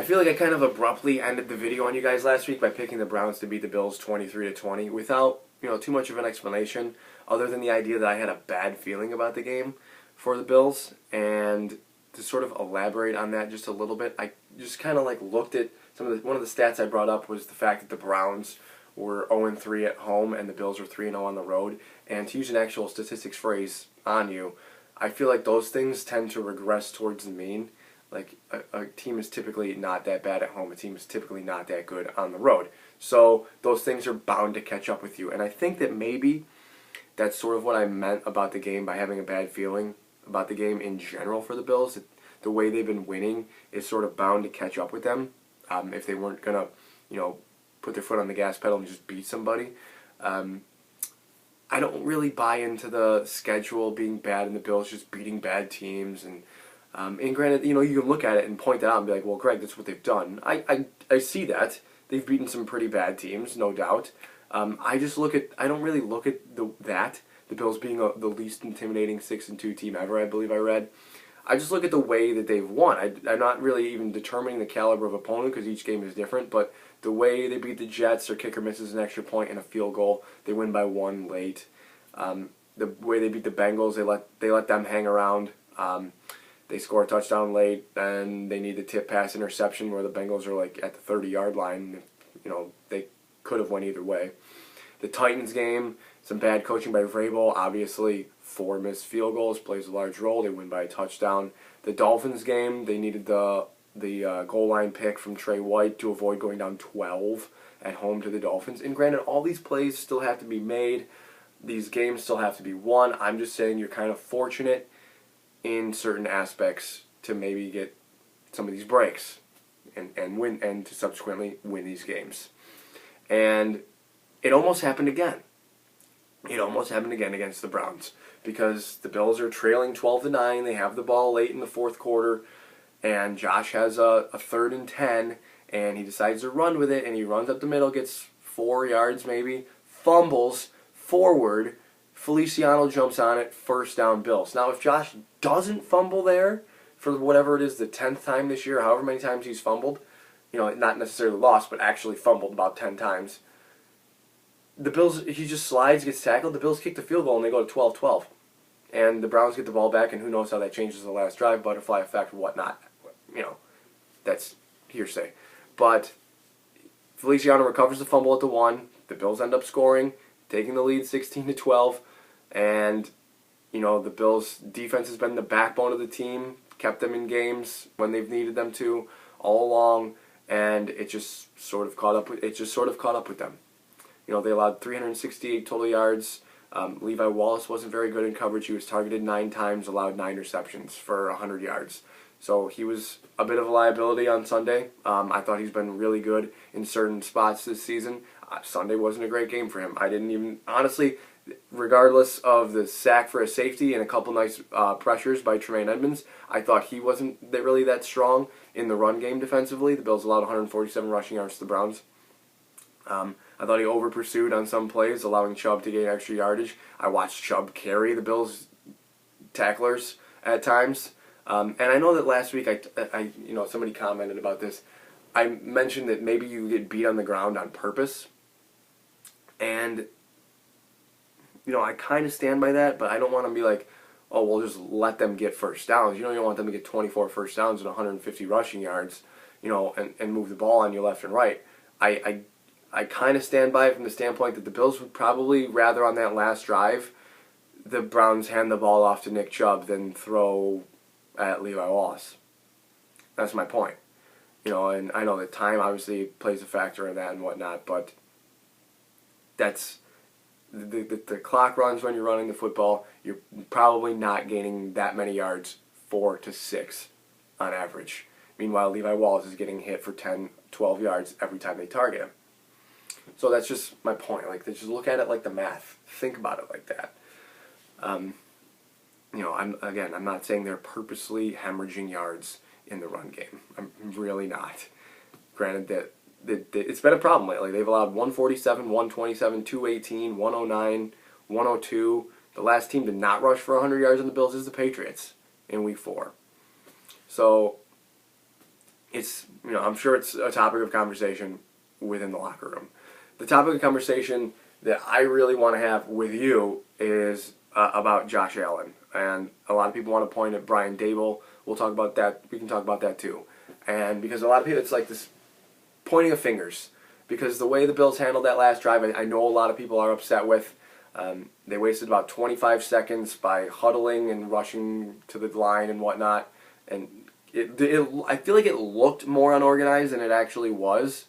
I feel like I kind of abruptly ended the video on you guys last week by picking the Browns to beat the Bills 23-20 without, too much of an explanation other than the idea that I had a bad feeling about the game for the Bills. And to sort of elaborate on that just a little bit, I just kind of looked at one of the stats I brought up was the fact that the Browns were 0-3 at home and the Bills were 3-0 on the road. And to use an actual statistics phrase on you, I feel like those things tend to regress towards the mean. Like, a team is typically not that bad at home. A team is typically not that good on the road. So those things are bound to catch up with you. And I think that maybe that's sort of what I meant about the game by having a bad feeling about the game in general for the Bills. The way they've been winning is sort of bound to catch up with them if they weren't going to, put their foot on the gas pedal and just beat somebody. I don't really buy into the schedule being bad and the Bills just beating bad teams. And granted, you can look at it and point that out and be like, well, Greg, that's what they've done. I see that. They've beaten some pretty bad teams, no doubt. I don't really look at the Bills being the least intimidating 6-2 team ever, I believe I read. I just look at the way that they've won. I'm not really even determining the caliber of opponent because each game is different, but the way they beat the Jets, their kicker misses an extra point and a field goal. They win by 1 late. The way they beat the Bengals, they let them hang around. They score a touchdown late, and they need the tip pass interception where the Bengals are at the 30-yard line. They could have went either way. The Titans game, some bad coaching by Vrabel. Obviously, 4 missed field goals plays a large role. They win by a touchdown. The Dolphins game, they needed the goal line pick from Trey White to avoid going down 12 at home to the Dolphins. And granted, all these plays still have to be made. These games still have to be won. I'm just saying you're kind of fortunate in certain aspects to maybe get some of these breaks and win and to subsequently win these games. And it almost happened again. It almost happened again against the Browns because the Bills are trailing 12-9. They have the ball late in the fourth quarter, and Josh has a 3rd and 10, and he decides to run with it, and he runs up the middle, gets 4 yards maybe, fumbles forward. Feliciano jumps on it, 1st down Bills. Now, if Josh doesn't fumble there for whatever it is, the 10th time this year, however many times he's fumbled, not necessarily lost, but actually fumbled about 10 times, the Bills, he just slides, gets tackled, the Bills kick the field goal, and they go to 12-12. And the Browns get the ball back, and who knows how that changes the last drive, butterfly effect, whatnot. That's hearsay. But Feliciano recovers the fumble at the 1. The Bills end up scoring, taking the lead 16-12. And, the Bills' defense has been the backbone of the team, kept them in games when they've needed them to all along, and it just sort of caught up with them. They allowed 368 total yards. Levi Wallace wasn't very good in coverage. He was targeted 9 times, allowed 9 receptions for 100 yards. So he was a bit of a liability on Sunday. I thought he's been really good in certain spots this season. Sunday wasn't a great game for him. I didn't even, honestly, regardless of the sack for a safety and a couple nice pressures by Tremaine Edmonds, I thought he wasn't really that strong in the run game defensively. The Bills allowed 147 rushing yards to the Browns. I thought he over-pursued on some plays, allowing Chubb to gain extra yardage. I watched Chubb carry the Bills' tacklers at times. And I know that last week, somebody commented about this. I mentioned that maybe you get beat on the ground on purpose. And, I kind of stand by that, but I don't want to be like, oh, we'll just let them get first downs. You don't want them to get 24 first downs and 150 rushing yards, and move the ball on you left and right. I kind of stand by it from the standpoint that the Bills would probably rather on that last drive the Browns hand the ball off to Nick Chubb than throw at Levi Wallace. That's my point. And I know that time obviously plays a factor in that and whatnot, but that's the clock runs when you're running the football. You're probably not gaining that many yards, 4 to 6 on average. Meanwhile, Levi Wallace is getting hit for 10, 12 yards every time they target him. So that's just my point. Just look at it like the math. Think about it like that. I'm not saying they're purposely hemorrhaging yards in the run game. I'm really not. Granted that it's been a problem lately. They've allowed 147, 127, 218, 109, 102. The last team to not rush for 100 yards on the Bills is the Patriots in Week 4. So, it's, I'm sure it's a topic of conversation within the locker room. The topic of conversation that I really want to have with you is about Josh Allen. And a lot of people want to point at Brian Daboll. We'll talk about that. We can talk about that too. And because a lot of people, it's like this pointing of fingers. Because the way the Bills handled that last drive, I know a lot of people are upset with. They wasted about 25 seconds by huddling and rushing to the line and whatnot. And I feel like it looked more unorganized than it actually was.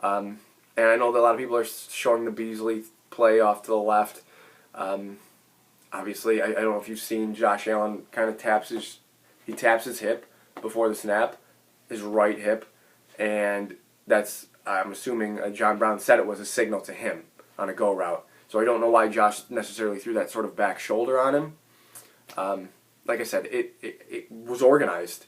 And I know that a lot of people are showing the Beasley play off to the left. Obviously, I don't know if you've seen Josh Allen kind of taps his hip before the snap, his right hip, and that's, I'm assuming John Brown said it was a signal to him on a go route. So I don't know why Josh necessarily threw that sort of back shoulder on him. Like I said, it was organized.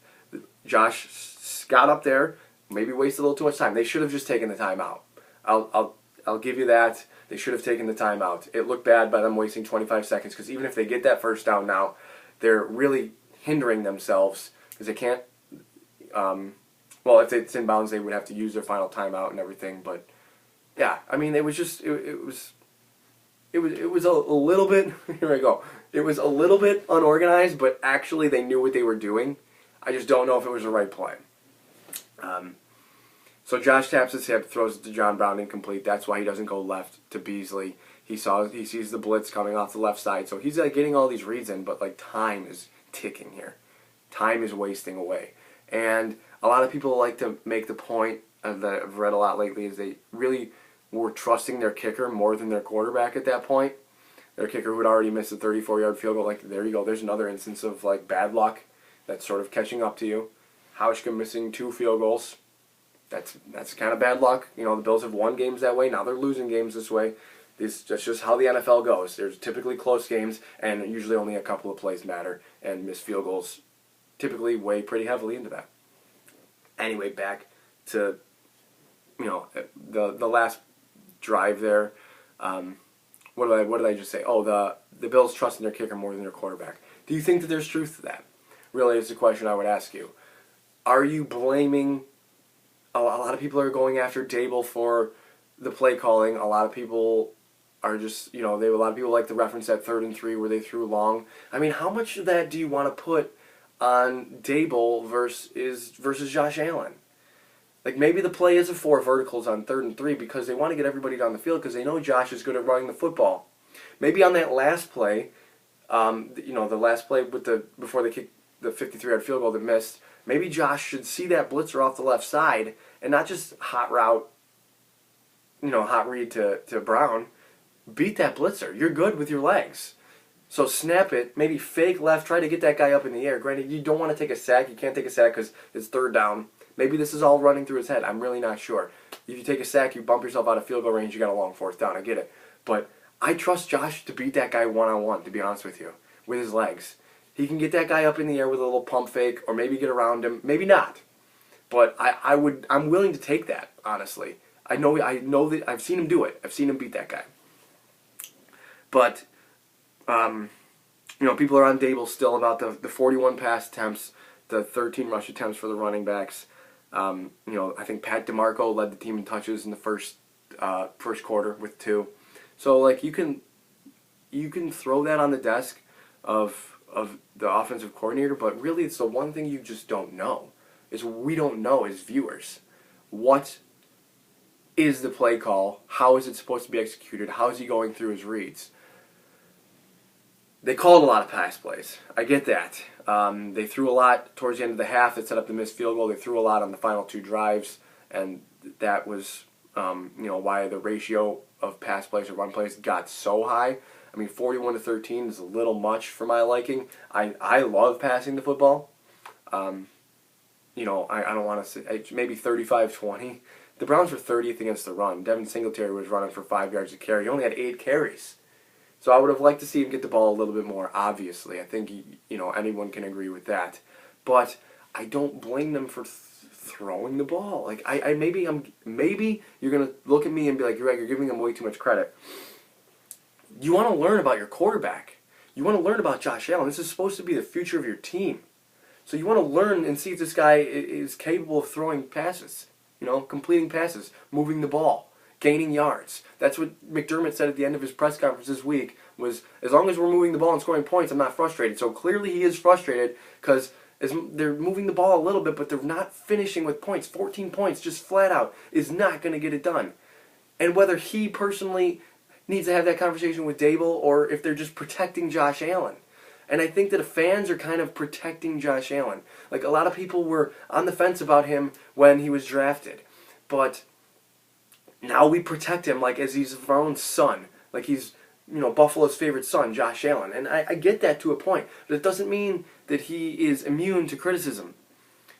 Josh got up there, maybe wasted a little too much time. They should have just taken the timeout. I'll give you that. They should have taken the timeout. It looked bad by them wasting 25 seconds because even if they get that first down now, they're really hindering themselves because they can't. Well, if it's inbounds, they would have to use their final timeout and everything. But yeah, I mean, it was just it was a little bit. Here I go. It was a little bit unorganized, but actually they knew what they were doing. I just don't know if it was the right play. So Josh taps his hip, throws it to John Brown incomplete. That's why he doesn't go left to Beasley. He sees the blitz coming off the left side, so he's getting all these reads in, but time is ticking here. Time is wasting away. And a lot of people like to make the point that I've read a lot lately is they really were trusting their kicker more than their quarterback at that point. Their kicker who had already missed a 34-yard field goal. There you go. There's another instance of bad luck that's sort of catching up to you. Hauschka missing 2 field goals. That's kind of bad luck. The Bills have won games that way. Now they're losing games this way. That's just how the NFL goes. There's typically close games, and usually only a couple of plays matter, and missed field goals typically weigh pretty heavily into that. Anyway, back to the last drive there. What did I just say? Oh, the Bills trusting their kicker more than their quarterback. Do you think that there's truth to that? Really, it's a question I would ask you. Are you blaming? A lot of people are going after Daboll for the play calling. A lot of people are just, a lot of people like to reference that 3rd and 3 where they threw long. I mean, how much of that do you want to put on Daboll versus Josh Allen? Maybe the play is 4 verticals on 3rd and 3 because they want to get everybody down the field because they know Josh is good at running the football. Maybe on that last play, the last play before they kicked the 53-yard field goal that missed, maybe Josh should see that blitzer off the left side and not just hot read to Brown. Beat that blitzer. You're good with your legs. So snap it, maybe fake left, try to get that guy up in the air. Granted, you don't want to take a sack. You can't take a sack because it's 3rd down. Maybe this is all running through his head. I'm really not sure. If you take a sack, you bump yourself out of field goal range, you got a long 4th down. I get it. But I trust Josh to beat that guy one-on-one, to be honest with you, with his legs. He can get that guy up in the air with a little pump fake or maybe get around him. Maybe not. But I'm willing to take that, honestly. I know that I've seen him do it. I've seen him beat that guy. But people are on Daboll still about the 41 pass attempts, the 13 rush attempts for the running backs. I think Pat DeMarco led the team in touches in the first quarter with 2. So you can throw that on the desk of the offensive coordinator, but really it's the one thing you just don't know. Is we don't know as viewers. What is the play call? How is it supposed to be executed? How is he going through his reads? They called a lot of pass plays. I get that. They threw a lot towards the end of the half that set up the missed field goal. They threw a lot on the final 2 drives, and that was why the ratio of pass plays to run plays got so high. I mean, 41-13 is a little much for my liking. I love passing the football. I don't want to say maybe 35-20. The Browns were 30th against the run. Devin Singletary was running for 5 yards a carry. He only had 8 carries. So I would have liked to see him get the ball a little bit more, obviously. I think, anyone can agree with that. But I don't blame them for throwing the ball. Maybe you're going to look at me and be like, you're giving them way too much credit. You want to learn about your quarterback. You want to learn about Josh Allen. This is supposed to be the future of your team. So you want to learn and see if this guy is capable of throwing passes, completing passes, moving the ball, gaining yards. That's what McDermott said at the end of his press conference this week, was as long as we're moving the ball and scoring points, I'm not frustrated. So clearly he is frustrated because they're moving the ball a little bit, but they're not finishing with points. 14 points just flat out is not going to get it done. And whether he personally needs to have that conversation with Dable or if they're just protecting Josh Allen. And I think that the fans are kind of protecting Josh Allen. Like, a lot of people were on the fence about him when he was drafted. But now we protect him like as he's our own son. Like he's, Buffalo's favorite son, Josh Allen. And I get that to a point. But it doesn't mean that he is immune to criticism.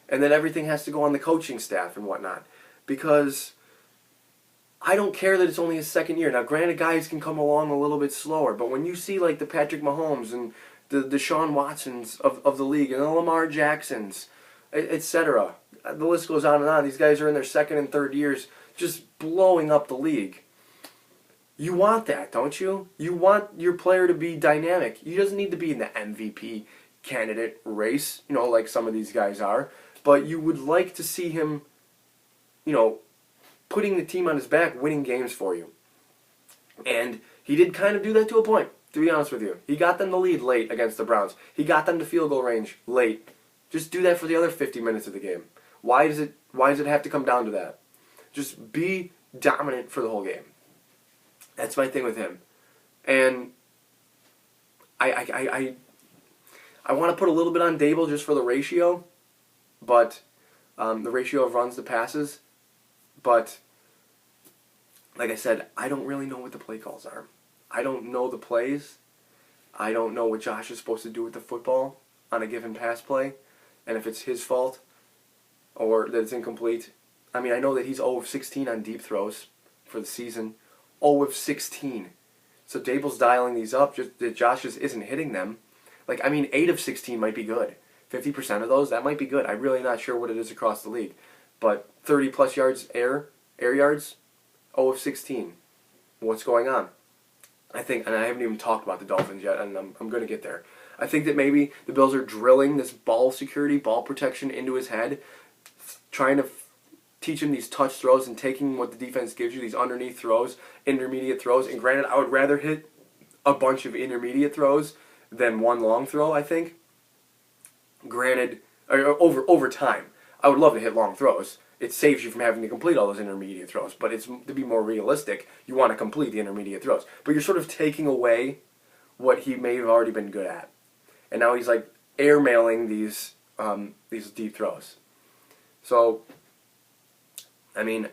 And that everything has to go on the coaching staff and whatnot. Because I don't care that it's only his second year. Now, granted, guys can come along a little bit slower. But when you see, like, the Patrick Mahomes and the Deshaun Watsons of the league and the Lamar Jacksons, etc., the list goes on and on. These guys are in their second and third years just blowing up the league. You want that, don't you? You want your player to be dynamic. He doesn't need to be in the MVP candidate race, like some of these guys are. But you would like to see him, putting the team on his back, winning games for you. And he did kind of do that to a point, to be honest with you. He got them the lead late against the Browns. He got them to field goal range late. Just do that for the other 50 minutes of the game. Why does it have to come down to that? Just be dominant for the whole game. That's my thing with him. And I want to put a little bit on Dable just for the ratio, but the ratio of runs to passes. But, like I said, I don't really know what the play calls are. I don't know the plays. I don't know what Josh is supposed to do with the football on a given pass play, and if it's his fault or that it's incomplete. I mean, I know that he's 0 of 16 on deep throws for the season. 0 of 16. So Dable's dialing these up, just that Josh just isn't hitting them. 8 of 16 might be good. 50% of those, that might be good. I'm really not sure what it is across the league. But 30-plus yards air yards, 0 of 16. What's going on? I think, and I haven't even talked about the Dolphins yet, and I'm going to get there. I think that maybe the Bills are drilling this ball security, ball protection into his head, trying to teach him these touch throws and taking what the defense gives you, these underneath throws, intermediate throws. And granted, I would rather hit a bunch of intermediate throws than one long throw, I think. Granted, over time. I would love to hit long throws. It saves you from having to complete all those intermediate throws. But it's to be more realistic, you want to complete the intermediate throws. But you're sort of taking away what he may have already been good at. And now he's like airmailing these deep throws. So, I mean,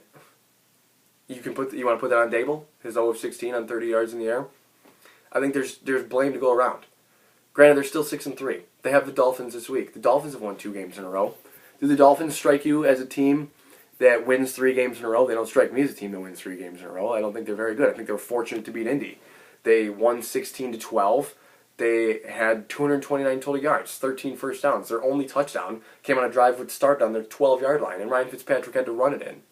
you want to put that on Dable? His 0 of 16 on 30 yards in the air? I think there's blame to go around. Granted, they're still 6-3. They have the Dolphins this week. The Dolphins have won 2 games in a row. Do the Dolphins strike you as a team that wins 3 games in a row? They don't strike me as a team that wins 3 games in a row. I don't think they're very good. I think they were fortunate to beat Indy. They won 16-12. They had 229 total yards, 13 first downs. Their only touchdown came on a drive with start on their 12-yard line, and Ryan Fitzpatrick had to run it in.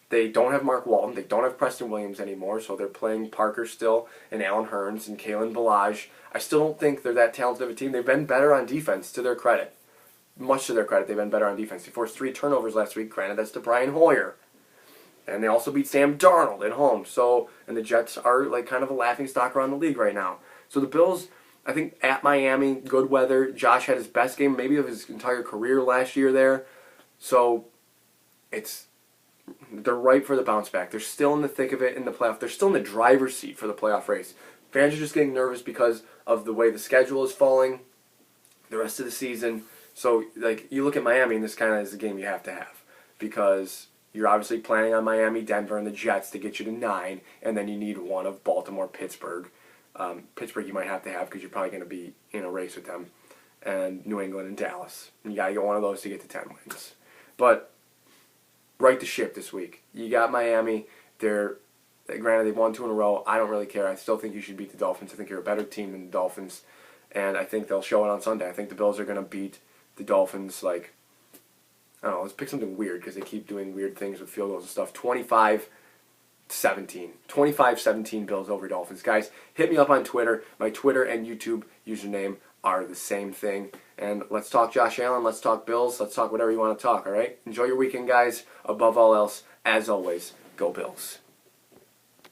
They don't have Mark Walton. They don't have Preston Williams anymore, so they're playing Parker still and Alan Hearns and Kalen Ballage. I still don't think they're that talented of a team. They've been better on defense, to their credit. Much to their credit, they've been better on defense. They forced 3 turnovers last week. Granted, that's to Brian Hoyer. And they also beat Sam Darnold at home. So, and the Jets are like kind of a laughingstock around the league right now. So the Bills, I think at Miami, good weather. Josh had his best game maybe of his entire career last year there. So they're ripe for the bounce back. They're still in the thick of it in the playoff. They're still in the driver's seat for the playoff race. Fans are just getting nervous because of the way the schedule is falling the rest of the season. So, you look at Miami, and this kind of is the game you have to have. Because you're obviously planning on Miami, Denver, and the Jets to get you to 9, and then you need one of Baltimore, Pittsburgh. Pittsburgh you might have to have because you're probably going to be in a race with them. And New England and Dallas. And you got to get one of those to get to 10 wins. But right the ship this week. You got Miami. Granted, they've won 2 in a row. I don't really care. I still think you should beat the Dolphins. I think you're a better team than the Dolphins. And I think they'll show it on Sunday. I think the Bills are going to beat the Dolphins, I don't know, let's pick something weird because they keep doing weird things with field goals and stuff. 25-17. 25-17 Bills over Dolphins. Guys, hit me up on Twitter. My Twitter and YouTube username are the same thing. And let's talk Josh Allen, let's talk Bills, let's talk whatever you want to talk, all right? Enjoy your weekend, guys. Above all else, as always, go Bills.